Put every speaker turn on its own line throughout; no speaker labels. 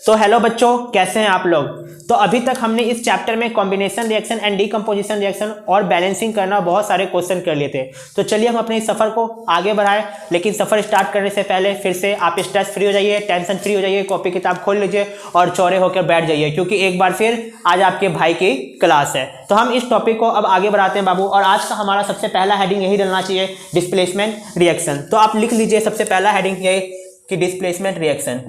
तो हेलो बच्चों, कैसे हैं आप लोग। तो अभी तक हमने इस चैप्टर में combination reaction and decomposition reaction और बैलेंसिंग करना बहुत सारे क्वेश्चन कर लिए थे। तो चलिए हम अपने इस सफ़र को आगे बढ़ाएं। लेकिन सफ़र स्टार्ट करने से पहले फिर से आप स्ट्रेस फ्री हो जाइए, टेंशन फ्री हो जाइए, कॉपी किताब खोल लीजिए और चौड़े होकर बैठ जाइए, क्योंकि एक बार फिर आज आपके भाई की क्लास है। तो हम इस टॉपिक को अब आगे बढ़ाते हैं बाबू। और आज का हमारा सबसे पहला हेडिंग यही डलना चाहिए, डिस्प्लेसमेंट रिएक्शन। तो आप लिख लीजिए सबसे पहला हेडिंग ये कि डिस्प्लेसमेंट रिएक्शन।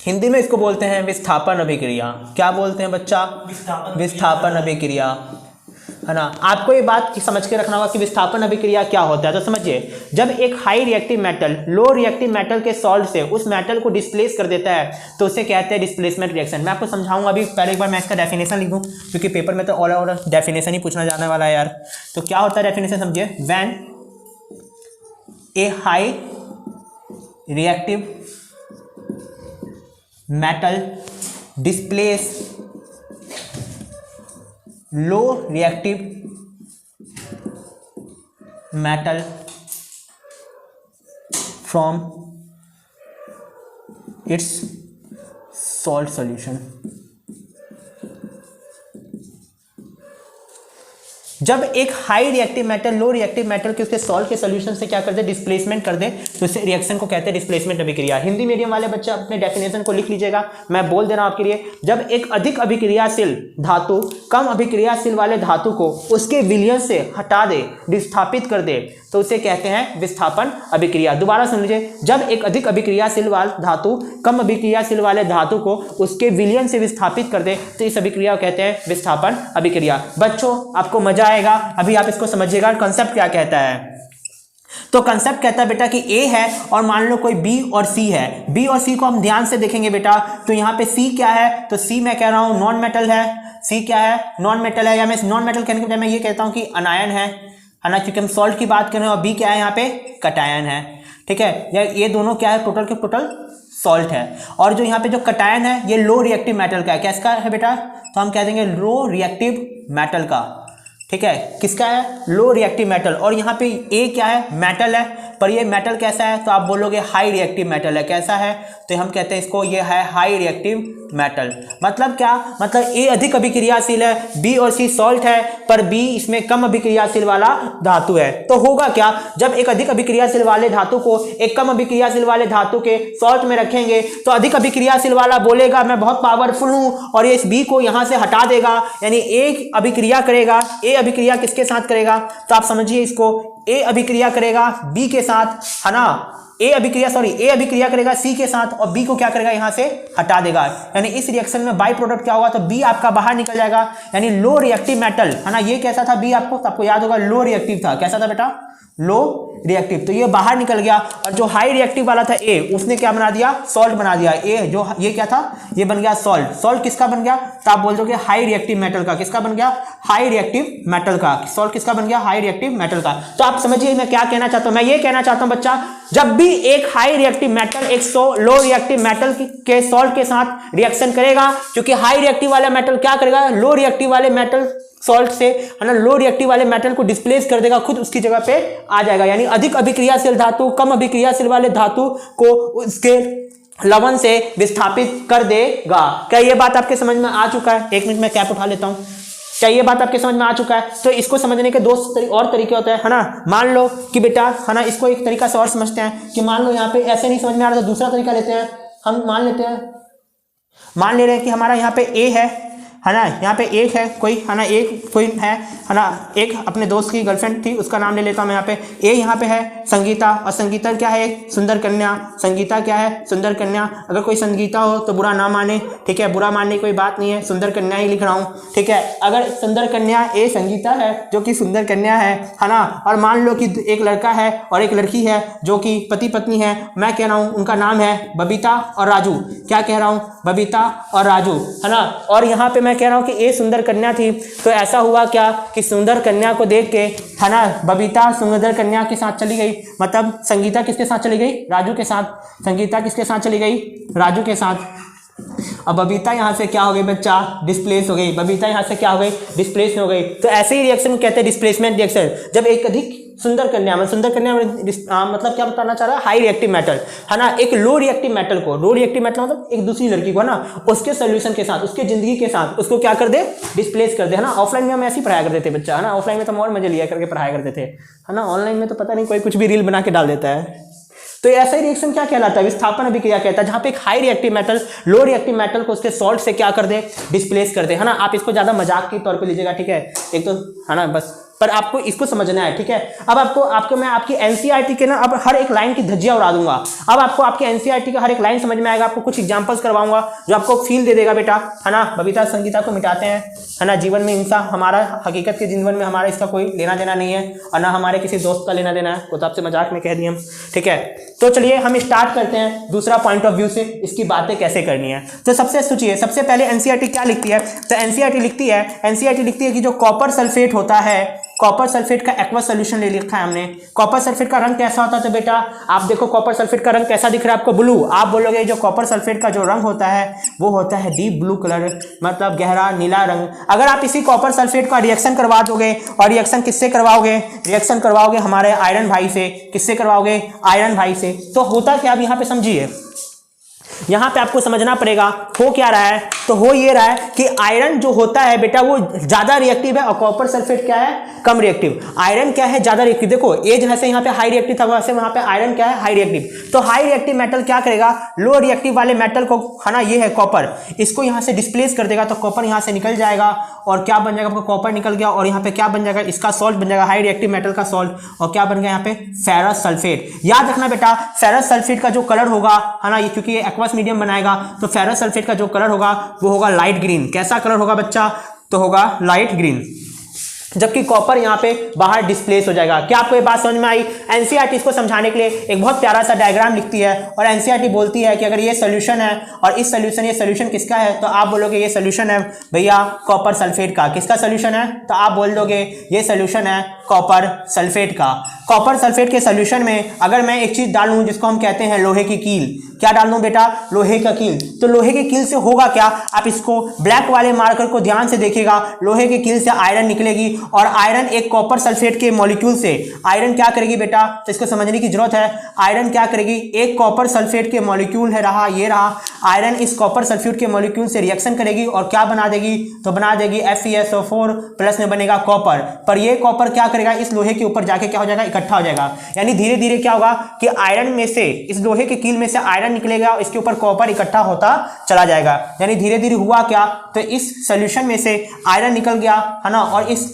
हिंदी में इसको बोलते हैं विस्थापन अभिक्रिया। क्या बोलते हैं बच्चा? विस्थापन अभिक्रिया, है ना। आपको ये बात समझ के रखना होगा कि विस्थापन अभिक्रिया क्या होता है। तो समझिए, जब एक high reactive metal low reactive metal के सॉल्ट से उस मेटल को डिस्प्लेस कर देता है तो उसे कहते हैं डिस्प्लेसमेंट रिएक्शन। मैं आपको समझाऊंगा अभी। पहले एक बार मैं इसका डेफिनेशन लिख दूं, क्योंकि पेपर में तो ऑल ओवर डेफिनेशन ही पूछना जाने वाला है यार। तो क्या होता है डेफिनेशन, समझिए। When A high reactive metal displace low reactive metal from its salt solution। जब एक high reactive metal low reactive metal के उसके सॉल्ट के सॉल्यूशन से क्या कर दे, डिस्प्लेसमेंट कर दे, तो इस रिएक्शन को कहते हैं डिस्प्लेसमेंट अभिक्रिया। हिंदी मीडियम वाले बच्चे अपने डेफिनेशन को लिख लीजिएगा, मैं बोल दे रहा हूं आपके लिए। जब एक अधिक अभिक्रियाशील धातु कम अभिक्रियाशील वाले धातु को उसके विलयन से हटा दे, विस्थापित कर दे, तो उसे कहते हैं विस्थापन अभिक्रिया। दोबारा सुन लीजिए, जब एक अधिक अभिक्रियाशील वाला धातु कम अभिक्रियाशील वाले धातु को उसके विलयन से विस्थापित कर दे, तो इस अभिक्रिया को कहते हैं विस्थापन अभिक्रिया। बच्चों आपको मजा आएगा, अभी आप इसको समझिएगा कंसेप्ट क्या कहता है। तो कंसेप्ट कहता है बेटा कि ए है और मान लो कोई बी और सी है। बी और सी को हम ध्यान से देखेंगे बेटा। तो यहाँ पे सी क्या है, तो सी मैं कह रहा हूँ नॉन मेटल है। सी क्या है, नॉन मेटल है, या मैं नॉन मेटल कहने के बजाय मैं ये कहता हूँ कि अनायन है ना, क्योंकि हम सॉल्ट की बात कर रहे हैं। और बी क्या है, यहाँ पे कटायन है, ठीक है। या ये दोनों क्या है, टोटल के टोटल सॉल्ट है। और जो यहाँ पे जो कटायन है ये लो रिएक्टिव मेटल का है। किसका है बेटा, तो हम कह देंगे लो रिएक्टिव मेटल का, ठीक है। किसका है, लो रिएक्टिव मेटल। और यहाँ पे ए क्या है, मेटल है, पर ये मेटल कैसा है, तो आप बोलोगे हाई रिएक्टिव मेटल है। कैसा है, तो हम कहते हैं इसको ये है हाई रिएक्टिव मेटल। मतलब क्या, मतलब ए अधिक अभिक्रियाशील है, बी और सी सॉल्ट है, पर बी इसमें कम अभिक्रियाशील वाला धातु है। तो होगा क्या, जब एक अधिक अभिक्रियाशील वाले धातु को एक कम अभिक्रियाशील वाले धातु के सॉल्ट में रखेंगे तो अधिक अभिक्रियाशील वाला बोलेगा मैं बहुत पावरफुल हूं, और ये इस बी को यहां से हटा देगा, यानी एक अभिक्रिया करेगा। ए अभिक्रिया किसके साथ करेगा, तो आप समझिए इसको, ए अभिक्रिया करेगा बी के साथ, है ना। ए अभिक्रिया करेगा सी के साथ और बी को क्या करेगा, यहां से हटा देगा। यानी इस रिएक्शन में बाई प्रोडक्ट क्या होगा, तो बी आपका बाहर निकल जाएगा। यानी लो रिएक्टिव मेटल, है ना। ये कैसा था बी, आपको याद होगा लो रिएक्टिव था। कैसा था बेटा, लो रिएक्टिव, तो ये बाहर निकल गया। और जो हाई रिएक्टिव वाला था ए, उसने क्या बना दिया, सॉल्ट बना दिया। ए जो ये क्या था, ये बन गया सॉल्ट। सॉल्ट किसका बन गया, तो आप बोल दोगे हाई रिएक्टिव मेटल का। किसका बन गया, हाई रिएक्टिव मेटल का। सॉल्ट किसका बन गया, हाई रिएक्टिव मेटल का। तो आप समझिए मैं क्या कहना चाहता हूं। मैं ये कहना चाहता हूं बच्चा, जब भी एक हाई रिएक्टिव मेटल एक लो रिएक्टिव मेटल के सॉल्ट के साथ रिएक्शन करेगा, क्योंकि हाई रिएक्टिव वाला मेटल क्या करेगा, लो रिएक्टिव वाले मेटल सॉल्ट से, है ना, लो रिएक्टिव वाले मेटल को डिस्प्लेस कर देगा, खुद उसकी जगह पे आ जाएगा। यानी अधिक अभिक्रियाशील धातु कम अभिक्रियाशील वाले धातु को उसके लवण से विस्थापित कर देगा। क्या ये बात आपके समझ में आ चुका है? एक मिनट में कैप उठा लेता हूं। क्या ये बात आपके समझ में आ चुका है? तो इसको समझने के दो और तरीके होते हैं, है ना। मान लो कि बेटा, है ना, इसको एक तरीका से और समझते हैं कि मान लो यहाँ पे ऐसे नहीं समझ में आ रहा तो दूसरा तरीका लेते हैं। हम मान ले रहे हैं कि हमारा यहाँ पे ए है ना, यहाँ पे एक है कोई, है ना, एक कोई है ना, एक अपने दोस्त की गर्लफ्रेंड थी, उसका नाम ले लेता हूँ मैं। यहाँ पे ए, यहाँ पे है संगीता, और संगीता क्या है, एक सुंदर कन्या। संगीता क्या है, सुंदर कन्या। अगर कोई संगीता हो तो बुरा ना माने, ठीक है, बुरा मानने की कोई बात नहीं है, सुंदर कन्या ही लिख रहा हूँ, ठीक है। अगर सुंदर कन्या ए संगीता है जो कि सुंदर कन्या है ना, और मान लो कि एक लड़का है और एक लड़की है जो कि पति पत्नी है। मैं कह रहा हूँ उनका नाम है बबीता और राजू। क्या कह रहा हूँ, बबीता और राजू, है ना। और यहाँ पे कह रहा हूं कि ए सुंदर कन्या थी, तो ऐसा हुआ क्या कि सुंदर कन्या को देख के, है ना, बबीता सुंदर कन्या के साथ चली गई। मतलब संगीता किसके साथ चली गई, राजू के साथ। संगीता किसके साथ चली गई, राजू के साथ। अब बबीता यहां से क्या हो गई बच्चा, डिस्प्लेस हो गई। बबीता यहां से क्या हो गई, डिस्प्लेस हो गई। तो ऐसे ही रिएक्शन कहते हैं डिस्प्लेसमेंट रिएक्शन। जब एक अधिक सुंदर कन्या मतलब क्या बताना चाह रहा है, हाई रिएक्टिव मेटल है ना, एक लो रिएक्टिव मेटल को, लो रिएक्टिव मेटल मतलब एक दूसरी लड़की को है ना, उसके सोल्यूशन के साथ, उसके जिंदगी के साथ उसको क्या कर दे, डिस्प्लेस कर दे है ना। ऑफलाइन में हम ऐसे ही पढ़ाया करते थे बच्चा है ना, ऑफलाइन में तो हम और मजे लिया करके पढ़ाया करते थे है ना, ऑनलाइन में तो पता नहीं कोई कुछ भी रील बना के डाल देता है। तो ऐसा ही रिएक्शन क्या कहलाता है, विस्थापन अभिक्रिया कहता है, जहां पे एक high reactive metal low reactive metal को उसके सॉल्ट से क्या कर दे, डिस्प्लेस कर दे है ना। आप इसको ज्यादा मजाक के तौर पे लीजिएगा, ठीक है, एक तो है ना बस, पर आपको इसको समझना है, ठीक है। अब आपको मैं आपकी एनसीईआरटी के ना अब हर एक लाइन की धज्जियां उड़ा दूंगा। अब आपको आपकी एनसीईआरटी का हर एक लाइन समझ में आएगा, आपको कुछ एग्जांपल्स करवाऊंगा जो आपको फील दे देगा बेटा है ना। बबीता संगीता को मिटाते हैं है ना, जीवन में हिंसा हमारा, हकीकत के जीवन में हमारा इसका कोई लेना देना नहीं है, और ना हमारे किसी दोस्त का लेना देना है, वो तो आपसे मजाक में कह दिए हम, ठीक है। तो चलिए हम स्टार्ट करते हैं दूसरा पॉइंट ऑफ व्यू से, इसकी बातें कैसे करनी है। तो सबसे सोचिए, सबसे पहले एनसीईआरटी क्या लिखती है, तो एनसीईआरटी लिखती है कि जो कॉपर सल्फेट होता है, कॉपर सल्फेट का एक्वस सॉल्यूशन ले लिखा है हमने। कॉपर सल्फेट का रंग कैसा होता है, तो बेटा आप देखो कॉपर सल्फेट का रंग कैसा दिख रहा है आपको, ब्लू। आप बोलोगे जो कॉपर सल्फेट का जो रंग होता है वो होता है डीप ब्लू कलर, मतलब गहरा नीला रंग। अगर आप इसी कॉपर सल्फेट का रिएक्शन करवा दोगे, और रिएक्शन किससे करवाओगे, रिएक्शन करवाओगे हमारे आयरन भाई से, किससे करवाओगे, आयरन भाई से। तो होता क्या, अब यहाँ पे समझिए, यहां पे आपको समझना पड़ेगा हो क्या रहा है। तो हो ये रहा है कि आयरन जो होता है बेटा वो ज्यादा रिएक्टिव है, और कॉपर सल्फेट क्या है, कम रिएक्टिव। आयरन क्या है, ज्यादा रिएक्टिव। देखो ये जैसे यहाँ पे हाई रिएक्टिव था, वैसे वहां पे आयरन क्या है, हाई रिएक्टिव। तो हाई रिएक्टिव मेटल क्या करेगा, लो रिएक्टिव वाले मेटल को है ना, ये है कॉपर, इसको यहां से डिस्प्लेस कर देगा, तो कॉपर यहां से निकल जाएगा, और क्या बन जाएगा आपको, कॉपर निकल गया, और यहाँ पे क्या बन जाएगा, इसका सॉल्ट बन जाएगा, हाई रिएक्टिव मेटल का सॉल्ट, और क्या बन गया यहाँ पे, फेरस सल्फेट। याद रखना बेटा, फेरस सल्फेट का जो कलर होगा है ना, ये क्योंकि ये एक्वस मीडियम बनाएगा, तो फेरस सल्फेट का जो कलर होगा वो होगा लाइट ग्रीन। कैसा कलर होगा बच्चा, तो होगा लाइट ग्रीन, जबकि कॉपर यहाँ पे बाहर डिस्प्लेस हो जाएगा। क्या आपको ये बात समझ में आई। एनसीईआरटी इसको समझाने के लिए एक बहुत प्यारा सा डायग्राम लिखती है, और एनसीईआरटी बोलती है कि अगर ये सोल्यूशन है, और इस सोल्यूशन, ये सोल्यूशन किसका है, तो आप बोलोगे ये सोल्यूशन है भैया कॉपर सल्फेट का। किसका सोल्यूशन है, तो आप बोल दोगे ये सोल्यूशन है कॉपर सल्फेट का। कॉपर सल्फेट के सोल्यूशन में अगर मैं एक चीज डाल लूं जिसको हम कहते हैं लोहे की कील, क्या डाल दूं बेटा, लोहे का कील। तो लोहे की कील से होगा क्या, आप इसको ब्लैक वाले मार्कर को ध्यान से देखिएगा, लोहे की कील से आयरन निकलेगी, और आयरन एक कॉपर सल्फेट के मॉलिक्यूल से, आयरन क्या करेगी बेटा, तो इसको समझने की जरूरत है। आयरन क्या करेगी, एक कॉपर सल्फेट के मॉलिक्यूल है रहा, ये रहा, आयरन इस कॉपर सल्फेट के मॉलिक्यूल से रिएक्शन करेगी, और क्या बना देगी, तो बना देगी FeSO4 प्लस में बनेगा कॉपर। पर ये कॉपर क्या करेगा, इस लोहे के ऊपर जाके क्या हो जाएगा, इकट्ठा हो जाएगा। यानी धीरे धीरे क्या होगा कि आयरन में से, इस लोहे की कील में से आयरन निकलेगा, और इसके ऊपर कॉपर इकट्ठा होता चला जाएगा। यानी धीरे धीरे हुआ क्या, तो इस सोल्यूशन में से आयरन निकल गया है ना, और इस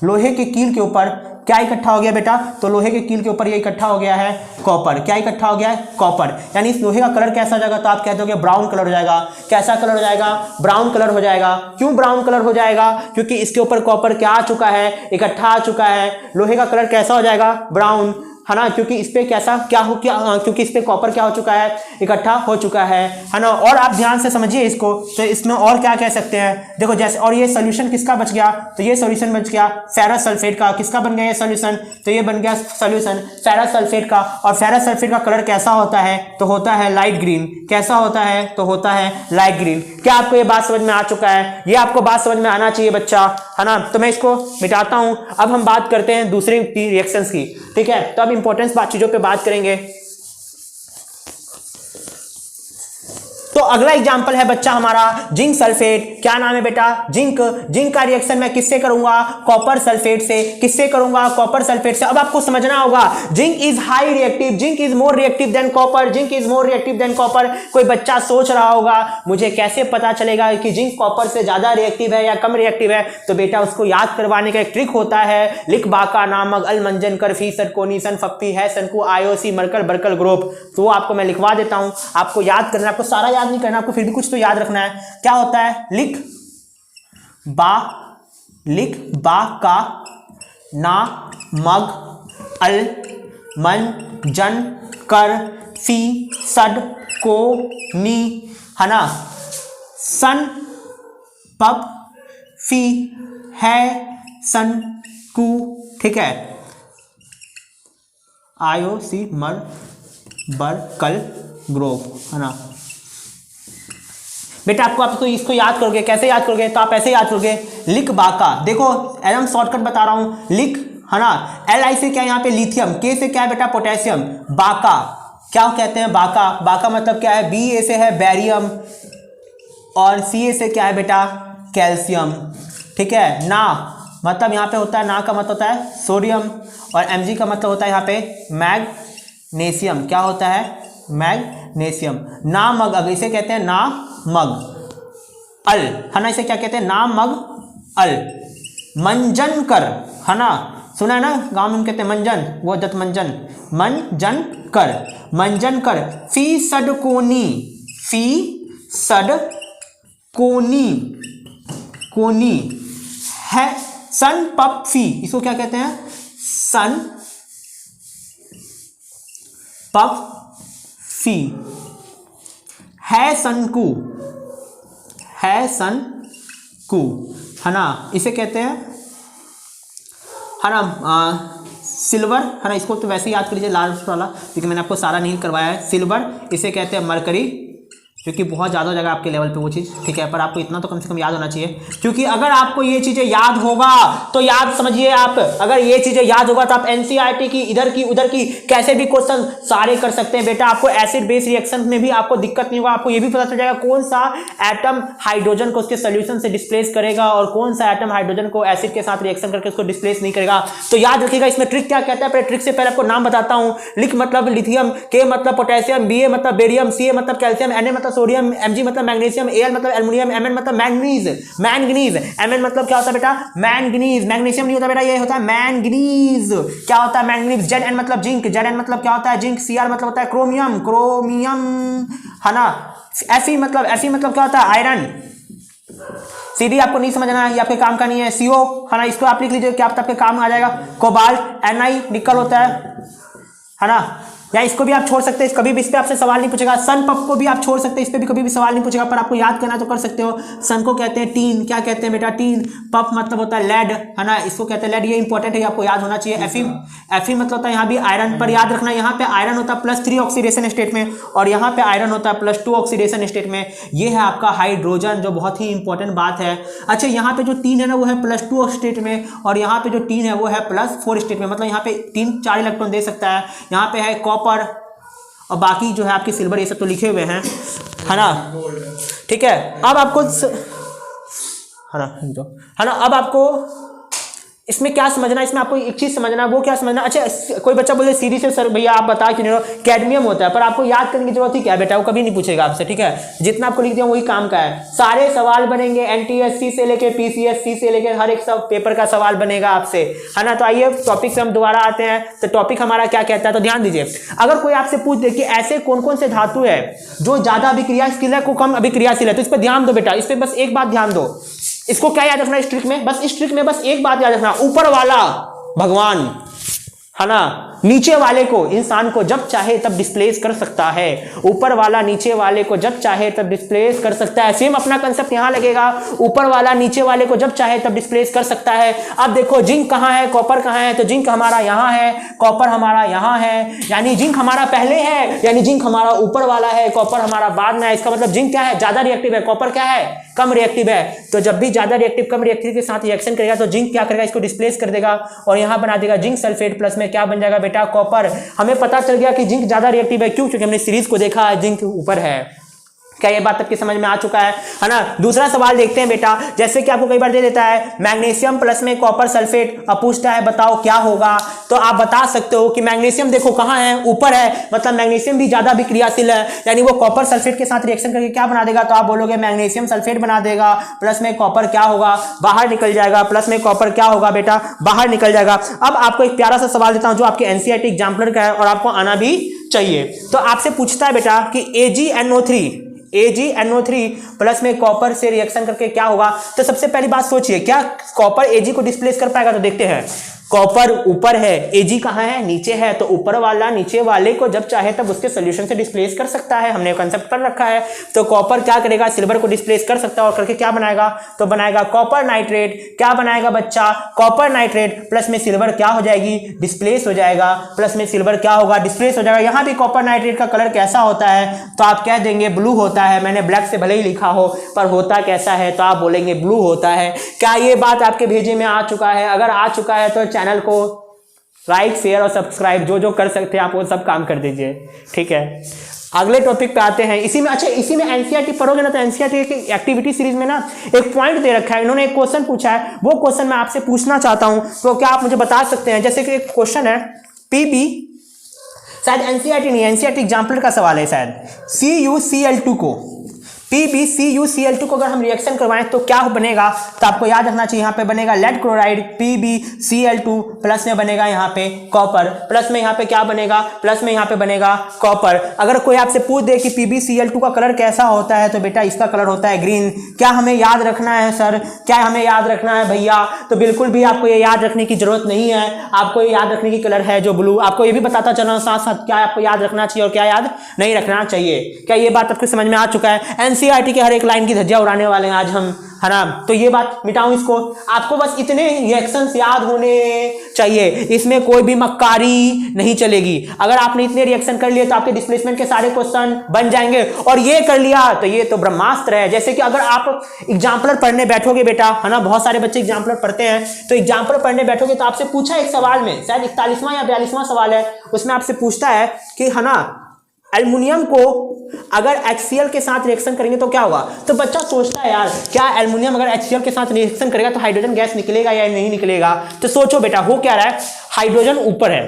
लोहे के कील के ऊपर क्या इकट्ठा हो गया बेटा, तो लोहे के कील के ऊपर ये इकट्ठा हो गया है कॉपर। क्या इकट्ठा हो गया है, कॉपर। यानी इस लोहे का कलर कैसा हो जाएगा, तो आप कह दोगे ब्राउन कलर हो जाएगा। कैसा कलर हो जाएगा, ब्राउन कलर हो जाएगा। क्यों ब्राउन कलर हो जाएगा, क्योंकि इसके ऊपर कॉपर क्या आ चुका है, इकट्ठा आ चुका है। लोहे का कलर कैसा हो जाएगा, ब्राउन, है ना, क्योंकि इस पे कैसा क्या हो, क्योंकि इस पे कॉपर क्या हो चुका है, इकट्ठा हो चुका है ना। और आप ध्यान से समझिए इसको, तो इसमें और क्या कह सकते हैं, देखो जैसे, और ये सोल्यूशन किसका बच गया, तो ये सोल्यूशन बच गया फेरस सल्फेट का। किसका बन गया ये सोल्यूशन, तो ये बन गया सोल्यूशन फेरस सल्फेट का। और फेरस सल्फेट का कलर कैसा होता है, तो होता है लाइट ग्रीन। कैसा होता है, तो होता है लाइट ग्रीन। क्या आपको ये बात समझ में आ चुका है, ये आपको बात समझ में आना चाहिए बच्चा, है ना। तो मैं इसको मिटाता हूं। अब हम बात करते हैं दूसरी रिएक्शंस की, ठीक है। तो अब इंपॉर्टेंस चीजों पे बात करेंगे। तो अगला एग्जांपल है बच्चा हमारा जिंक सल्फेट। क्या नाम है बेटा, जिंक। जिंक का रिएक्शन मैं किससे करूंगा, कॉपर सल्फेट से। किससे करूंगा, कॉपर सल्फेट से। अब आपको समझना होगा, zinc is high reactive, zinc is more reactive than copper, zinc is more reactive than copper. कोई बच्चा सोच रहा होगा मुझे कैसे पता चलेगा कि जिंक कॉपर से ज्यादा रिएक्टिव है या कम रिएक्टिव है। तो बेटा उसको याद करवाने का एक ट्रिक होता है, लिख बाका नामक अल मंजन कर फी सरकोनी सन फप्पी है सनकू आयोसी मरकल बरकल ग्रोप। तो वो आपको मैं लिखवा देता हूं, आपको याद करना, आपको सारा याद नहीं करना, आपको फिर भी कुछ तो याद रखना है। क्या होता है, लिख बा का ना मग अल मन जन कर फी सड को नी, है ना, सन पप फी है सन कु, ठीक है, आयो सी मर बर कल ग्रोव, है ना। बेटा आपको इसको याद करोगे, कैसे याद करोगे, तो आप ऐसे याद करोगे, लिख बाका। देखो एकदम शॉर्टकट बता रहा हूं, लिख है ना। Li से क्या है यहाँ पे लिथियम, K से क्या है बेटा पोटेशियम, बाका क्या कहते हैं बाका, बाका मतलब क्या है, Ba से है बैरियम और Ca से क्या है बेटा कैल्शियम, ठीक है। ना मतलब यहाँ पे होता है, ना का मतलब होता है सोडियम और Mg का मतलब होता है यहाँ पे मैग्नीशियम, क्या होता है मैग्नीशियम। ना मग, अगर इसे कहते हैं ना मग अल, है ना, इसे क्या कहते हैं ना मग अल। मंजन कर, है ना, सुना है ना गांव में हम कहते हैं मंजन, वो दत्त मंजन, मंजन कर, मंजन कर। फी सड कोनी, फी सड कोनी, कोनी है सन पप फी, इसको क्या कहते हैं सन पप फी। है सनकू, है सन कू, है ना, इसे कहते हैं है ना सिल्वर, है ना, इसको तो वैसे ही याद कर लीजिए लाल वाला, क्योंकि मैंने आपको सारा नहीं करवाया है। सिल्वर इसे कहते हैं मरकरी, क्योंकि बहुत ज़्यादा हो जाएगा आपके लेवल पे वो चीज़, ठीक है, पर आपको इतना तो कम से कम याद होना चाहिए, क्योंकि अगर आपको ये चीज़ें याद होगा तो याद समझिए आप, अगर ये चीज़ें याद होगा तो आप एनसीईआरटी की इधर की उधर की कैसे भी क्वेश्चन सारे कर सकते हैं बेटा। आपको एसिड बेस रिएक्शन में भी आपको दिक्कत नहीं होगा, आपको ये भी पता चल जाएगा कौन सा एटम हाइड्रोजन को उसके सोल्यूशन से डिस्प्लेस करेगा और कौन सा एटम हाइड्रोजन को एसिड के साथ रिएक्शन करके उसको डिस्प्लेस नहीं करेगा। तो याद रखिएगा इसमें ट्रिक क्या कहता है, पहले ट्रिक से पहले आपको नाम बताता हूँ। लिख मतलब लिथियम, के मतलब पोटेशियम, Ba मतलब बेरियम, Ca मतलब कैल्शियम, Na मतलब सोडियम, Mg मतलब मैग्नीशियम, Al मतलब एल्युमिनियम, Mn मतलब मैंगनीज, मैंगनीज, Mn मतलब क्या होता है बेटा मैंगनीज, मैग्नीशियम नहीं होता बेटा, ये होता है मैंगनीज। क्या होता है मैंगनीज। Zn मतलब जिंक, Zn मतलब क्या होता है जिंक, Cr मतलब होता है क्रोमियम, क्रोमियम, है ना। Fe मतलब क्या होता है आयरन। सीधी आपको नहीं समझना है, ये आपके काम का नहीं है। CO, है ना, इसको आप लिख लीजिए, क्या आपके काम आ जाएगा। कोबाल्ट, Ni निकल होता है ना, या इसको भी आप छोड़ सकते हैं, कभी भी इस पे आपसे सवाल नहीं पूछेगा। सन पप को भी आप छोड़ सकते हैं, इस पे भी कभी भी सवाल नहीं पूछेगा, पर आपको याद करना तो कर सकते हो। सन को कहते हैं टीन, क्या कहते हैं बेटा टीन। पप मतलब होता है लेड, है ना, इसको कहते हैं लेड, ये इंपॉर्टेंट है, आपको याद होना चाहिए। Fe मतलब होता है यहाँ भी आयरन, पर याद रखना यहाँ पे आयरन होता है +3 ऑक्सीडेशन स्टेट में और यहाँ पे आयरन होता है +2 ऑक्सीडेशन स्टेट में। ये है आपका हाइड्रोजन, जो बहुत ही इंपॉर्टेंट बात है। अच्छा, यहाँ पे जो टीन है ना वो है +2 स्टेट में और यहाँ पे जो टीन है वो है +4 स्टेट में, मतलब यहाँ पे 3-4 इलेक्ट्रॉन दे सकता है। यहाँ पे है कॉपर और बाकी जो है आपकी सिल्वर, ये सब तो लिखे हुए हैं, है ना, ठीक है। अब आपको है ना, अब आपको इसमें क्या समझना, इसमें आपको एक चीज समझना, वो क्या समझना। अच्छा, कोई बच्चा बोले सीधी से सर भैया आप बता क्यों नहीं रहे, कैडमियम होता है, पर आपको याद करने की जरूरत ही क्या है बेटा, वो कभी नहीं पूछेगा आपसे, ठीक है। जितना आपको लिख दिया वही काम का है। सारे सवाल बनेंगे NTSC से लेके PCSC से लेके हर एक सब पेपर का सवाल बनेगा आपसे, है ना। तो आइए टॉपिक से हम दोबारा आते हैं। तो टॉपिक हमारा क्या कहता है, तो ध्यान दीजिए। अगर कोई आपसे पूछ दे कि ऐसे कौन कौन से धातु है जो ज्यादा अभिक्रियाशील है, को कम अभिक्रियाशील है, तो इस पर ध्यान दो बेटा, इस पर बस एक बात ध्यान दो। इसको क्या याद रखना इस ट्रिक में, बस इस ट्रिक में बस एक बात याद रखना, ऊपर वाला भगवान, है ना, नीचे वाले को, इंसान को जब चाहे तब डिस्प्लेस कर सकता है। ऊपर वाला नीचे वाले को जब चाहे तब डिस्प्लेस कर सकता है। सेम अपना कंसेप्ट यहां लगेगा, ऊपर वाला नीचे वाले को जब चाहे तब डिस्प्लेस कर सकता है। अब देखो जिंक कहां है, कॉपर कहां है, तो जिंक हमारा यहां है, कॉपर हमारा यहां है, यानी जिंक हमारा पहले है, यानी जिंक हमारा ऊपर वाला है, कॉपर हमारा बाद में है। इसका मतलब जिंक क्या है, ज्यादा रिएक्टिव है, कॉपर क्या है, कम रिएक्टिव है। तो जब भी ज्यादा रिएक्टिव कम रिएक्टिव के साथ रिएक्शन करेगा तो जिंक क्या करेगा, इसको डिस्प्लेस कर देगा और यहां बना देगा जिंक सल्फेट, प्लस में क्या बन जाएगा बेटा कॉपर। हमें पता चल गया कि जिंक ज्यादा रिएक्टिव है, क्यों, क्योंकि हमने सीरीज को देखा है, जिंक ऊपर है। क्या ये बात आपकी समझ में आ चुका है ना। दूसरा सवाल देखते हैं बेटा, जैसे कि आपको कई बार दे देता है मैग्नीशियम प्लस में कॉपर सल्फेट, अब पूछता है बताओ क्या होगा, तो आप बता सकते हो कि मैग्नीशियम देखो कहां है, ऊपर है, मतलब मैग्नीशियम भी ज्यादा विक्रियाशील है, यानी वो कॉपर सल्फेट के साथ रिएक्शन करके क्या बना देगा, तो आप बोलोगे मैग्नीशियम सल्फेट बना देगा, प्लस में कॉपर क्या होगा, बाहर निकल जाएगा, प्लस में कॉपर क्या होगा बेटा, बाहर निकल जाएगा। अब आपको एक प्यारा सा सवाल देता हूं जो आपके एनसीईआरटी एग्जाम्पलर का है और आपको आना भी चाहिए। तो आपसे पूछता है बेटा कि AgNO3 प्लस में कॉपर से रिएक्शन करके क्या होगा। तो सबसे पहली बात सोचिए, क्या कॉपर Ag को डिस्प्लेस कर पाएगा, तो देखते हैं। कॉपर ऊपर है, Ag कहां है, नीचे है, तो ऊपर वाला नीचे वाले को जब चाहे तब उसके सोल्यूशन से डिस्प्लेस कर सकता है, हमने कंसेप्ट पढ़ रखा है। तो कॉपर क्या करेगा, सिल्वर को डिस्प्लेस कर सकता है और करके क्या बनाएगा, तो बनाएगा कॉपर नाइट्रेट। क्या बनाएगा बच्चा, कॉपर नाइट्रेट, प्लस में सिल्वर क्या हो जाएगी, डिस्प्लेस हो जाएगा, प्लस में सिल्वर क्या होगा, डिस्प्लेस हो जाएगा। यहां भी कॉपर नाइट्रेट का कलर कैसा होता है, तो आप कह देंगे ब्लू होता है, मैंने ब्लैक से भले ही लिखा हो पर होता कैसा है, तो आप बोलेंगे ब्लू होता है। क्या ये बात आपके भेजे में आ चुका है, अगर आ चुका है तो चैनल को लाइक शेयर और सब्सक्राइब जो जो कर सकते हैं आप वो सब काम कर दीजिए, ठीक है। अगले टॉपिक पे आते हैं। इसी में एनसीईआरटी पढ़ोगे ना तो एनसीईआरटी की एक्टिविटी सीरीज में ना एक पॉइंट दे रखा है, इन्होंने एक क्वेश्चन पूछा है, वो क्वेश्चन मैं आपसे पूछना चाहता हूं, तो क्या आप मुझे बता सकते हैं? जैसे कि एक क्वेश्चन है पीबी, शायद एनसीईआरटी नहीं, एनसीईआरटी एग्जाम्पल का सवाल है शायद, CuCl2 को PbCuCl2 को अगर हम रिएक्शन करवाएं तो क्या बनेगा? तो आपको याद रखना चाहिए, यहाँ पे बनेगा लेड क्लोराइड PbCl2, प्लस में बनेगा यहाँ पे कॉपर, प्लस में यहाँ पे क्या बनेगा? प्लस में यहाँ पे बनेगा कॉपर। अगर कोई आपसे पूछ दे कि PbCl2 का कलर कैसा होता है, तो बेटा इसका कलर होता है ग्रीन। क्या हमें याद रखना है सर? क्या हमें याद रखना है भैया? तो बिल्कुल भी आपको ये याद रखने की जरूरत नहीं है। आपको ये याद रखने की कलर है जो ब्लू। आपको ये भी बताता चलना साथ साथ क्या आपको याद रखना चाहिए और क्या याद नहीं रखना चाहिए। क्या ये बात आपको समझ में आ चुका है? एनसीईआरटी के हर एक लाइन की धज्जियां उड़ाने वाले हैं आज हम, है ना। तो ये बात मिटाऊं इसको, आपको बस इतने रिएक्शंस याद होने चाहिए, इसमें कोई भी मक्कारी नहीं चलेगी। अगर आपने इतने रिएक्शन कर लिए तो आपके डिस्प्लेसमेंट के सारे क्वेश्चन बन जाएंगे, और ये कर लिया तो ये तो ब्रह्मास्त्र है। जैसे कि अगर आप एग्जाम्पलर पढ़ने बैठोगे बेटा, है ना, बहुत सारे बच्चे एग्जाम्पलर पढ़ते हैं, तो एग्जाम्पलर पढ़ने बैठोगे तो आपसे पूछा एक सवाल में, शायद 41वां या 42वां सवाल है, उसमें आपसे पूछता है कि है ना एल्युमिनियम को अगर HCl के साथ रिएक्शन करेंगे तो क्या होगा? तो बच्चा सोचता है यार क्या एल्युमिनियम अगर HCl के साथ रिएक्शन करेगा तो हाइड्रोजन गैस निकलेगा या नहीं निकलेगा? तो सोचो बेटा, हो क्या रहा है, हाइड्रोजन ऊपर है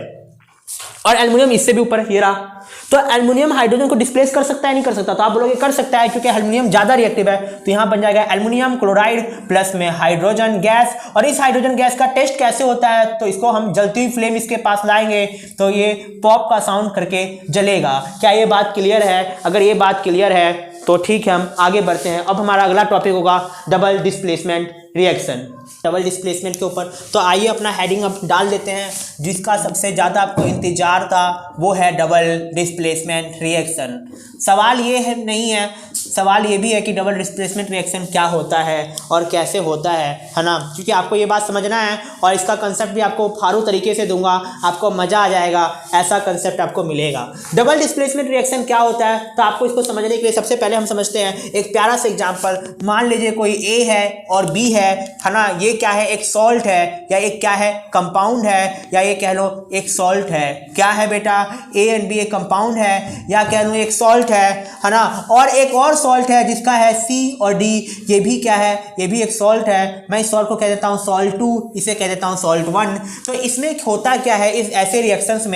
और एल्युमिनियम इससे भी ऊपर है, ये रहा। तो एल्युमिनियम हाइड्रोजन को डिस्प्लेस कर सकता है नहीं कर सकता? तो आप बोलोगे कर सकता है, क्योंकि एल्युमिनियम ज्यादा रिएक्टिव है। तो यहां बन जाएगा एल्युमिनियम क्लोराइड प्लस में हाइड्रोजन गैस। और इस हाइड्रोजन गैस का टेस्ट कैसे होता है? तो इसको हम जलती हुई फ्लेम इसके पास लाएंगे तो ये पॉप का साउंड करके जलेगा। क्या ये बात क्लियर है? अगर ये बात क्लियर है तो ठीक है, हम आगे बढ़ते हैं। अब हमारा अगला टॉपिक होगा double displacement reaction, double displacement के ऊपर। तो आइए अपना हेडिंग अब डाल देते हैं, जिसका सबसे ज़्यादा आपको इंतजार था वो है डबल डिस्प्लेसमेंट रिएक्शन। सवाल ये है नहीं है, सवाल ये भी है कि डबल डिस्प्लेसमेंट रिएक्शन क्या होता है और कैसे होता है ना, क्योंकि आपको ये बात समझना है और इसका कंसेप्ट भी आपको फारू तरीके से दूंगा, आपको मज़ा आ जाएगा, ऐसा कंसेप्ट आपको मिलेगा। डबल डिस्प्लेसमेंट रिएक्शन क्या होता है? तो आपको इसको समझने के लिए सबसे पहले हम समझते हैं एक प्यारा सा एग्जाम्पल। मान लीजिए कोई ए है और बी है ना, ये क्या है, एक सॉल्ट है या एक क्या है, कंपाउंड है, या ये कह लो एक सॉल्ट है। क्या है बेटा? ए एंड बी एक कंपाउंड है या कह लो एक सॉल्ट है ना, और एक और सॉल्ट है जिसका है सी और डी, ये भी क्या है, ये भी एक सॉल्ट है। मैं इस सॉल्ट को कह देता हूँ सॉल्ट 2, इसे कह देता हूँ सॉल्ट 1। तो इसमें होता क्या है, इस ऐसे रिएक्शंस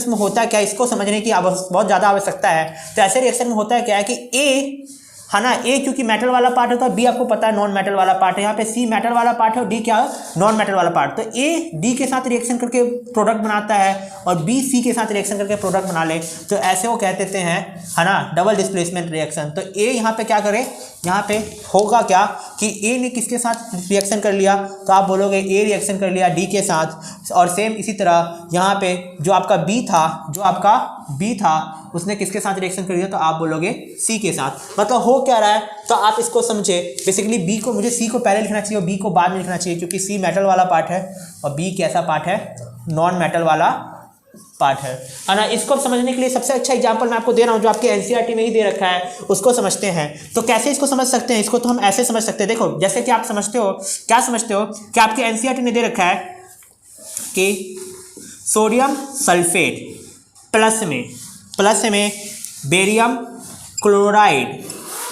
में होता क्या है, इसको समझने की बहुत ज़्यादा आवश्यकता है। तो ऐसे रिएक्शन में होता है क्या है कि ए है ना, ए क्योंकि मेटल वाला पार्ट होता है, बी आपको पता है नॉन मेटल वाला पार्ट है, यहाँ पे सी मेटल वाला पार्ट है और डी क्या है, नॉन मेटल वाला पार्ट। तो ए डी के साथ रिएक्शन करके प्रोडक्ट बनाता है और बी सी के साथ रिएक्शन करके प्रोडक्ट बना ले, तो ऐसे वो कह देते हैं, है ना, डबल डिस्प्लेसमेंट रिएक्शन। तो ए यहाँ पे क्या करे, यहाँ पे होगा क्या कि ए ने किसके साथ रिएक्शन कर लिया, तो आप बोलोगे ए रिएक्शन कर लिया डी के साथ, और सेम इसी तरह यहाँ पे जो आपका बी था उसने किसके साथ रिएक्शन कर लिया, तो आप बोलोगे सी के साथ। मतलब हो क्या रहा है, तो आप इसको समझे, बेसिकली बी को मुझे सी को पहले लिखना चाहिए और बी को बाद में लिखना चाहिए, क्योंकि सी मेटल वाला पार्ट है और बी कैसा पार्ट है, नॉन मेटल वाला पार्ट है ना। इसको समझने के लिए सबसे अच्छा एग्जांपल मैं आपको दे रहा हूँ जो आपके एनसीईआरटी में ही दे रखा है, उसको समझते हैं। तो कैसे इसको समझ सकते हैं? इसको तो हम ऐसे समझ सकते हैं, देखो जैसे कि आप समझते हो, क्या समझते हो कि आपके एनसीईआरटी ने दे रखा है कि सोडियम सल्फेट प्लस में बेरियम क्लोराइड,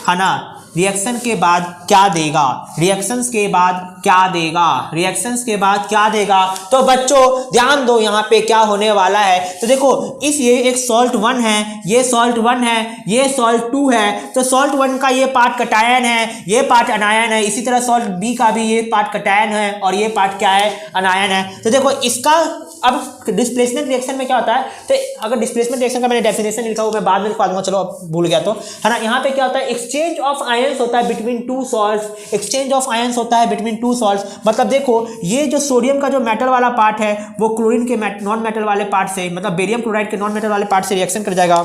है ना, रिएक्शन के बाद क्या देगा, रिएक्शंस के बाद क्या देगा। तो बच्चों ध्यान दो यहाँ पे क्या होने वाला है। तो देखो ये एक सॉल्ट 1 है, ये सॉल्ट 1 है, ये सॉल्ट 2 है। तो सॉल्ट 1 का ये पार्ट कटायन है, ये पार्ट अनायन है। इसी तरह सॉल्ट बी का भी ये पार्ट कटायन है और ये पार्ट क्या है, अनायन है। तो देखो इसका अब डिस्प्लेसमेंट रिएक्शन में क्या होता है, तो अगर डिस्प्लेसमेंट रिएक्शन का मैंने डेफिनेशन लिखा हुआ, मैं बाद में लिखवा दूंगा, चलो अब भूल गया तो, है ना। यहाँ पे क्या होता है, एक्सचेंज ऑफ आयंस होता है between two salts, exchange of ions होता है बिटवीन टू सॉल्ट्स। मतलब देखो ये जो सोडियम का जो मेटल वाला पार्ट है वो क्लोरीन के नॉन मेटल वाले पार्ट से, मतलब बेरियम क्लोराइड के नॉन मेटल वाले पार्ट से रिएक्शन कर जाएगा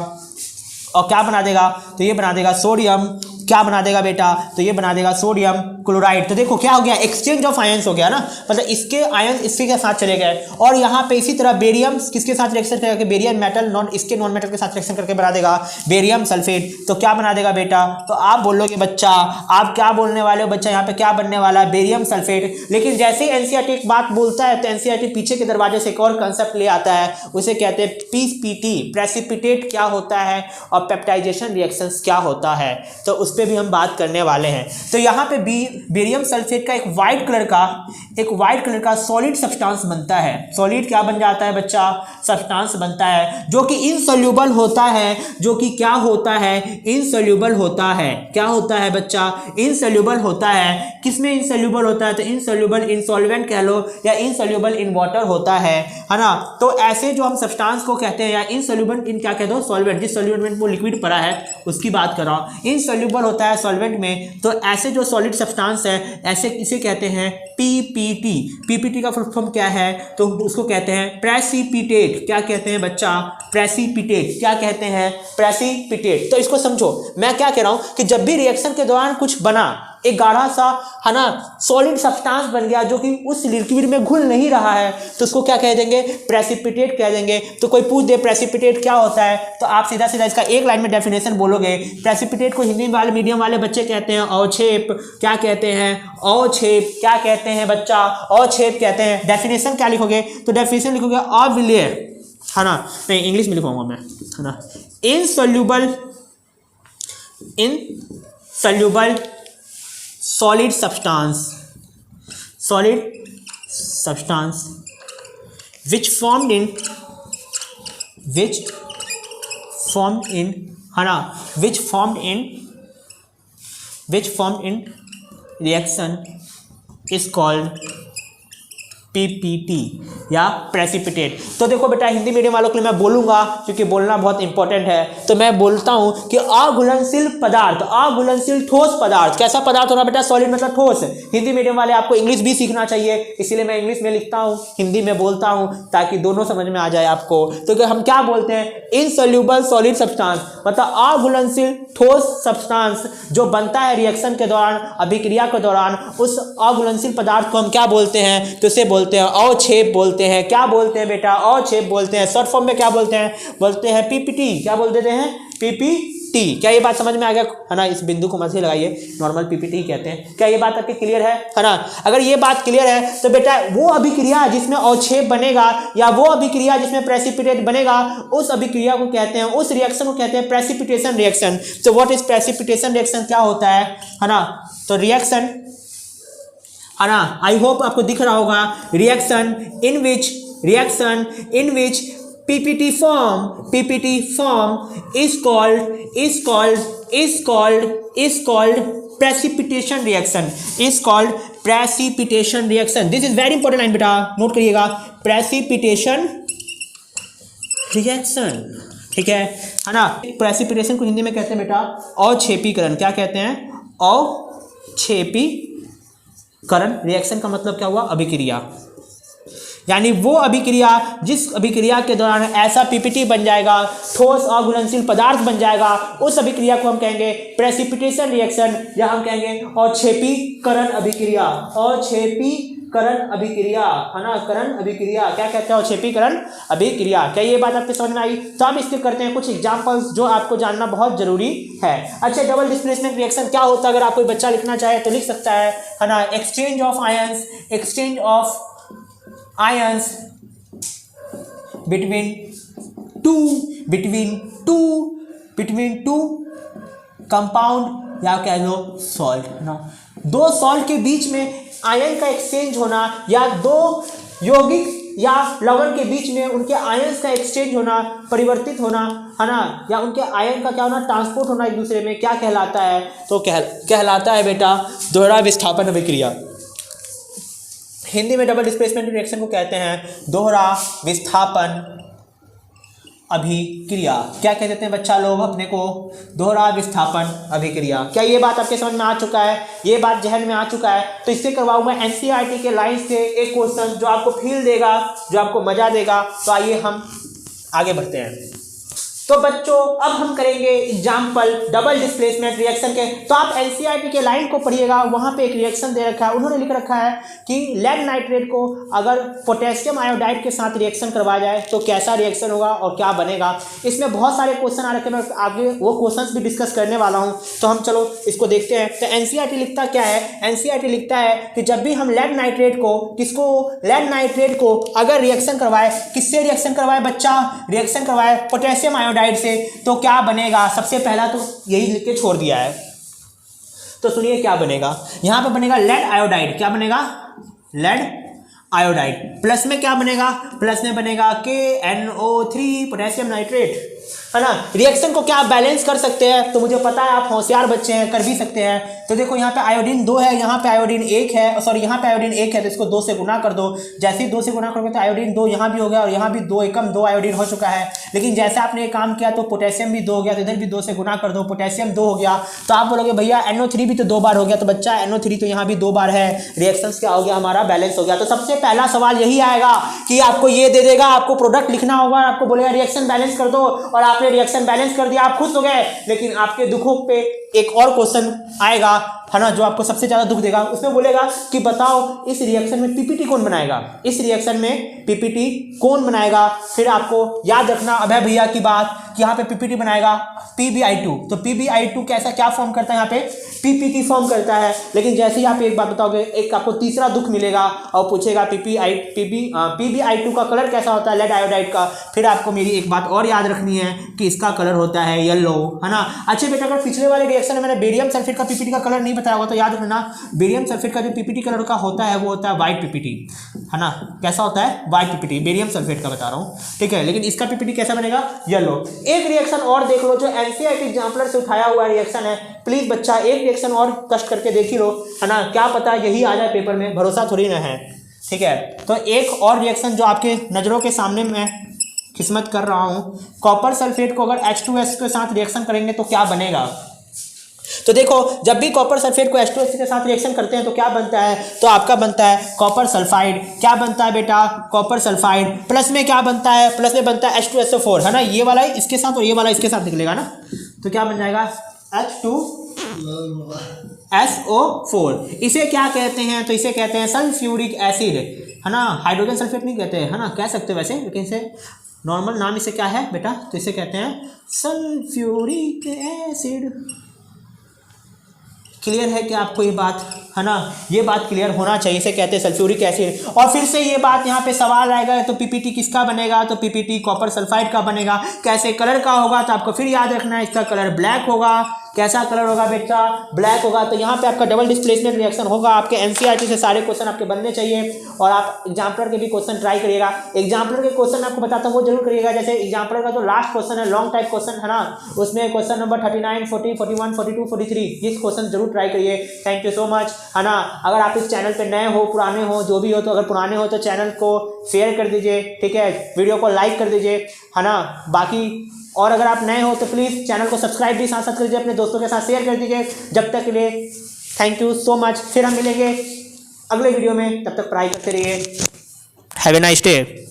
और क्या बना देगा, तो ये बना देगा सोडियम, क्या बना देगा बेटा, तो ये बना देगा सोडियम क्लोराइड। तो देखो क्या हो गया, एक्सचेंज ऑफ आयंस हो गया ना, मतलब इसके आयंस इसके के साथ चले गए। और यहाँ पे इसी तरह बेरियम किसके साथ रिएक्शन करके, बेरियम मेटल नॉन इसके नॉन मेटल के साथ रिएक्शन करके बना देगा बेरियम सल्फेट। तो क्या बना देगा बेटा, तो आप बोलोगे बच्चा, आप क्या बोलने वाले हो बच्चा, यहाँ पे क्या बनने वाला है, बेरियम सल्फेट। लेकिन जैसे ही एनसीईआरटी एक बात बोलता है तो एनसीईआरटी पीछे के दरवाजे से एक और कंसेप्ट ले आता है, उसे कहते हैं पीपीटी, प्रेसिपिटेट क्या होता है और पेप्टाइजेशन रिएक्शंस क्या होता है, तो उस पर भी हम बात करने वाले हैं। तो यहाँ पे बेरियम सल्फेट का एक वाइट कलर का सॉलिड सब्सटेंस बनता है। सॉलिड क्या बन जाता है बच्चा, सब्सटेंस बनता है जो कि इनसोल्यूबल होता है, जो कि क्या होता है, इनसोल्यूबल होता है। क्या होता है बच्चा, इनसोल्यूबल होता है। किसमें इनसोल्यूबल होता है, तो इनसोल्यूबल इन सॉल्वेंट कह लो या इनसोल्यूबल इन वाटर होता है ना। तो ऐसे जो हम सब्सटेंस को कहते हैं, या इनसोल्यूबल इन क्या कहते हो, सॉल्वेंट, जिस सॉल्वेंट में वो लिक्विड पड़ा है उसकी बात कर रहा हूँ, इनसोल्यूबल होता है सॉल्वेंट में। तो ऐसे जो सॉलिड सब्सटेंस है ऐसे इसे कहते हैं पीपीटी। पीपीटी का फुल फॉर्म क्या है, तो उसको कहते हैं प्रेसिपिटेट। क्या कहते हैं बच्चा, प्रेसिपिटेट। क्या कहते हैं, प्रेसिपिटेट। तो इसको समझो, मैं क्या कह रहा हूं कि जब भी रिएक्शन के दौरान कुछ बना, एक गाढ़ा सा है ना सॉलिड सब्सटेंस बन गया जो कि उस लिक्विड में घुल नहीं रहा है, तो उसको क्या कह देंगे, प्रेसिपिटेट कह देंगे। तो कोई पूछ दे प्रेसिपिटेट क्या होता है, तो आप सीधा सीधा इसका एक लाइन में डेफिनेशन बोलोगे। प्रेसिपिटेट को हिंदी वाले मीडियम वाले बच्चे कहते हैं अवक्षेप। क्या कहते हैं, अवक्षेप। क्या कहते हैं बच्चा, अवक्षेप कहते हैं। डेफिनेशन क्या लिखोगे, तो डेफिनेशन लिखोगे अविलेय, है ना, नहीं इंग्लिश में लिखूंगा मैं, है ना, insoluble solid substance which formed in reaction is called PPT या प्रेसिपिटेट। तो देखो बेटा, हिंदी मीडियम वालों के लिए मैं बोलूंगा क्योंकि बोलना बहुत इंपॉर्टेंट है, तो मैं बोलता हूं कि अघुलनशील पदार्थ, अघुलनशील ठोस पदार्थ। कैसा पदार्थ होना बेटा, सॉलिड मतलब ठोस। हिंदी मीडियम वाले आपको इंग्लिश भी सीखना चाहिए, इसीलिए मैं इंग्लिश में लिखता हूं, हिंदी में बोलता हूं, ताकि दोनों समझ में आ जाए आपको। तो हम क्या बोलते हैं, इनसोल्यूबल सॉलिड सब्सटेंस, मतलब अघुलनशील ठोस सब्सटेंस जो बनता है रिएक्शन के दौरान, अभिक्रिया के दौरान, उस अघुलनशील पदार्थ को हम क्या बोलते हैं, तो इसे बोलते हैं अवक्षेप बोलते हैं। क्या बोलते हैं बेटा, अवक्षेप बोलते हैं। शॉर्ट फॉर्म में क्या बोलते हैं, बोलते हैं पीपीटी। क्या बोल देते हैं, पीपीटी। क्या ये बात समझ में आ गया, है ना, इस बिंदु को मत ही लगाइए, नॉर्मल पीपीटी ही कहते हैं। क्या ये बात आपकी क्लियर है ना। अगर ये बात क्लियर है तो बेटा वो अभिक्रिया जिसमें अवक्षेप बनेगा या वो अभिक्रिया जिसमें प्रेसिपिटेट बनेगा, उस अभिक्रिया को कहते हैं, उस रिएक्शन को कहते हैं प्रेसिपिटेशन रिएक्शन। तो व्हाट इज प्रेसिपिटेशन रिएक्शन, क्या होता है ना। तो रिएक्शन, है ना, आई होप आपको दिख रहा होगा, reaction in which PPT form is called precipitation reaction, is called precipitation reaction. This is very important line बेटा, नोट करिएगा, precipitation reaction, ठीक है ना। प्रेसिपिटेशन को हिंदी में कहते हैं बेटा अवक्षेपीकरण। क्या कहते हैं, अवक्षेपीकरण। रिएक्शन का मतलब क्या हुआ, अभिक्रिया, यानी वो अभिक्रिया जिस अभिक्रिया के दौरान ऐसा पीपीटी बन जाएगा, ठोस अघुलनशील पदार्थ बन जाएगा, उस अभिक्रिया को हम कहेंगे प्रेसिपिटेशन रिएक्शन, या हम कहेंगे अवक्षेपीकरण अभिक्रिया। अवक्षेपीकरण अभिक्रिया, है ना, करण अभिक्रिया। क्या कहते हैं, अवक्षेपीकरण अभिक्रिया। क्या ये बात आपके समझ में आई। तो हम इसके करते हैं कुछ एग्जांपल्स जो आपको जानना बहुत जरूरी है। अच्छा, डबल डिस्प्लेसमेंट रिएक्शन क्या होता है, अगर आप कोई बच्चा लिखना चाहे तो लिख सकता है ना। Exchange of ions between two compound या कह लो सॉल्ट ना। दो सॉल्ट के बीच में आयन का एक्सचेंज होना, या दो यौगिक या लवण के बीच में उनके आयंस का एक्सचेंज होना, परिवर्तित होना, है ना, या उनके आयन का क्या होना, ट्रांसपोर्ट होना एक दूसरे में, क्या कहलाता है, तो कहलाता है बेटा दोहरा विस्थापन अभिक्रिया। हिंदी में डबल डिस्प्लेसमेंट रिएक्शन को कहते हैं दोहरा विस्थापन अभिक्रिया। क्या कह देते हैं बच्चा लोग अपने को, दोहरा विस्थापन अभिक्रिया। क्या ये बात आपके समझ में आ चुका है, ये बात जहन में आ चुका है। तो इससे करवाऊंगा एनसीईआरटी के लाइन से एक क्वेश्चन जो आपको फील देगा, जो आपको मजा देगा। तो आइए हम आगे बढ़ते हैं। तो बच्चों अब हम करेंगे एग्जाम्पल डबल डिस्प्लेसमेंट रिएक्शन के। तो आप एनसीईआरटी के लाइन को पढ़िएगा, वहां पे एक रिएक्शन दे रखा है, उन्होंने लिख रखा है कि लेड नाइट्रेट को अगर पोटेशियम आयोडाइड के साथ रिएक्शन करवाया जाए तो कैसा रिएक्शन होगा और क्या बनेगा। इसमें बहुत सारे क्वेश्चन आ रखे हैं, मैं आगे वो क्वेश्चंस भी डिस्कस करने वाला हूं, तो हम चलो इसको देखते हैं। तो एनसीईआरटी लिखता क्या है, एनसीईआरटी लिखता है कि जब भी हम लेड नाइट्रेट को लेड नाइट्रेट को अगर रिएक्शन करवाए, किससे रिएक्शन करवाए बच्चा, रिएक्शन करवाए पोटेशियम आयोडाइड से, तो क्या बनेगा। सबसे पहला तो यही लिख के छोड़ दिया है, तो सुनिए क्या बनेगा। यहां पे बनेगा लेड आयोडाइड, क्या बनेगा, लेड आयोडाइड। प्लस में क्या बनेगा, प्लस में बनेगा KNO3 पोटेशियम नाइट्रेट, है ना। रिएक्शन को क्या आप बैलेंस कर सकते हैं, तो मुझे पता है आप होशियार बच्चे हैं, कर भी सकते हैं। तो देखो यहाँ पे आयोडीन 2 है, यहाँ पे आयोडीन 1 है, सॉरी यहाँ पे आयोडीन 1 है, तो इसको 2 से गुना कर दो। जैसे ही 2 से गुना करोगे तो आयोडीन 2 यहाँ भी हो गया और यहाँ भी 2 एकम 2 आयोडीन हो चुका है। लेकिन जैसे आपने ये काम किया तो पोटेशियम भी 2 हो गया, तो इधर भी 2 से गुना कर दो, पोटेशियम 2 हो गया। तो आप बोलोगे भैया NO3 भी तो 2 बार हो गया, तो बच्चा NO3 तो यहाँ भी 2 बार है, रिएक्शंस क्या हो गया, हमारा बैलेंस हो गया। तो सबसे पहला सवाल यही आएगा कि आपको ये दे देगा, आपको प्रोडक्ट लिखना होगा, आपको बोलेगा रिएक्शन बैलेंस कर दो, और आपने रिएक्शन बैलेंस कर दिया, आप खुश हो गए। लेकिन आपके दुखों पे एक और क्वेश्चन आएगा, है ना, जो आपको सबसे ज्यादा दुख देगा। उसमें बोलेगा कि बताओ इस रिएक्शन में पीपीटी कौन बनाएगा, इस रिएक्शन में पीपीटी कौन बनाएगा। फिर आपको याद रखना अभय भैया की बात कि यहाँ पे पीपीटी बनाएगा PbI2। तो PbI2 कैसा क्या फॉर्म करता है, यहाँ पे पीपीटी फॉर्म करता है। लेकिन जैसे ही आप एक बात बताओगे, एक आपको तीसरा दुख मिलेगा और पूछेगा PbI2 का कलर कैसा होता है, लेड आयोडाइड का। फिर आपको मेरी एक बात और याद रखनी है कि इसका कलर होता है येलो, है ना। अच्छे बेटा, अगर पिछले वाले रिएक्शन में मैंने बेरियम सल्फेट का पीपीटी का कलर नहीं बताया होगा तो याद रखना, बेरियम सल्फेट का जो पीपीटी कलर का होता है वो होता है व्हाइट पीपीटी, है ना। कैसा होता है, व्हाइट पीपीटी, बेरियम सल्फेट का बता रहा हूँ, ठीक है। लेकिन इसका पीपीटी कैसा बनेगा, येलो। एक रिएक्शन और देख लो जो एनसीईआरटी एग्जाम्पलर से उठाया हुआ रिएक्शन है। प्लीज बच्चा एक रिएक्शन और कष्ट करके देख ही लो, है ना, क्या पता यही आ जाए पेपर में, भरोसा थोड़ी ना है, ठीक है। तो एक और रिएक्शन जो आपके नजरों के सामने मैं किस्मत कर रहा हूँ, कॉपर सल्फेट को अगर H2S के साथ रिएक्शन करेंगे तो क्या बनेगा। तो देखो, जब भी कॉपर सल्फेट को H2S के साथ रिएक्शन करते हैं तो क्या बनता है, तो आपका बनता है कॉपर सल्फाइड। क्या बनता है बेटा, कॉपर सल्फाइड। प्लस में क्या बनता है, प्लस में बनता है H2SO4, है ना। ये वाला इसके साथ और ये वाला इसके साथ निकलेगा ना, तो क्या बन जाएगा H2SO4। इसे क्या कहते हैं, तो इसे कहते हैं सल्फ्यूरिक एसिड, है ना। हाइड्रोजन सल्फेट नहीं कहते हैं, है ना, कह सकते हो वैसे, लेकिन इसे नॉर्मल नाम इसे क्या है बेटा, तो इसे कहते हैं सल्फ्यूरिक एसिड। क्लियर है कि आपको ये बात, है ना, ये बात क्लियर होना चाहिए, इसे कहते हैं सल्फ्यूरिक एसिड। और फिर से ये बात यहाँ पे सवाल आएगा, तो पीपीटी किसका बनेगा, तो पीपीटी कॉपर सल्फाइड का बनेगा। कैसे कलर का होगा, तो आपको फिर याद रखना है इसका कलर ब्लैक होगा। कैसा कलर होगा बेटा, ब्लैक होगा। तो यहाँ पे आपका डबल डिस्प्लेसमेंट रिएक्शन होगा। आपके एनसीईआरटी से सारे क्वेश्चन आपके बनने चाहिए, और आप एग्जाम्पलर के भी क्वेश्चन ट्राई करिएगा। एग्जाम्पलर के क्वेश्चन मैं आपको बताता हूँ वो जरूर करिएगा। जैसे एग्जाम्पलर का जो लास्ट क्वेश्चन है, लॉन्ग टाइप क्वेश्चन है ना, उसमें क्वेश्चन नंबर 39, 40, 41, 42, 43 ये क्वेश्चन जरूर ट्राई करिए। थैंक यू सो मच, है ना। अगर आप इस चैनल पे नए हो, पुराने हो, जो भी हो, तो अगर पुराने हो तो चैनल को शेयर कर दीजिए, ठीक है, वीडियो को लाइक कर दीजिए, है ना। बाकी और अगर आप नए हो तो प्लीज़ चैनल को सब्सक्राइब भी साथ साथ कर दीजिए, अपने दोस्तों के साथ शेयर कर दीजिए। जब तक के लिए थैंक यू सो मच। फिर हम मिलेंगे अगले वीडियो में, तब तक पढ़ाई करते रहिए। Have a nice day.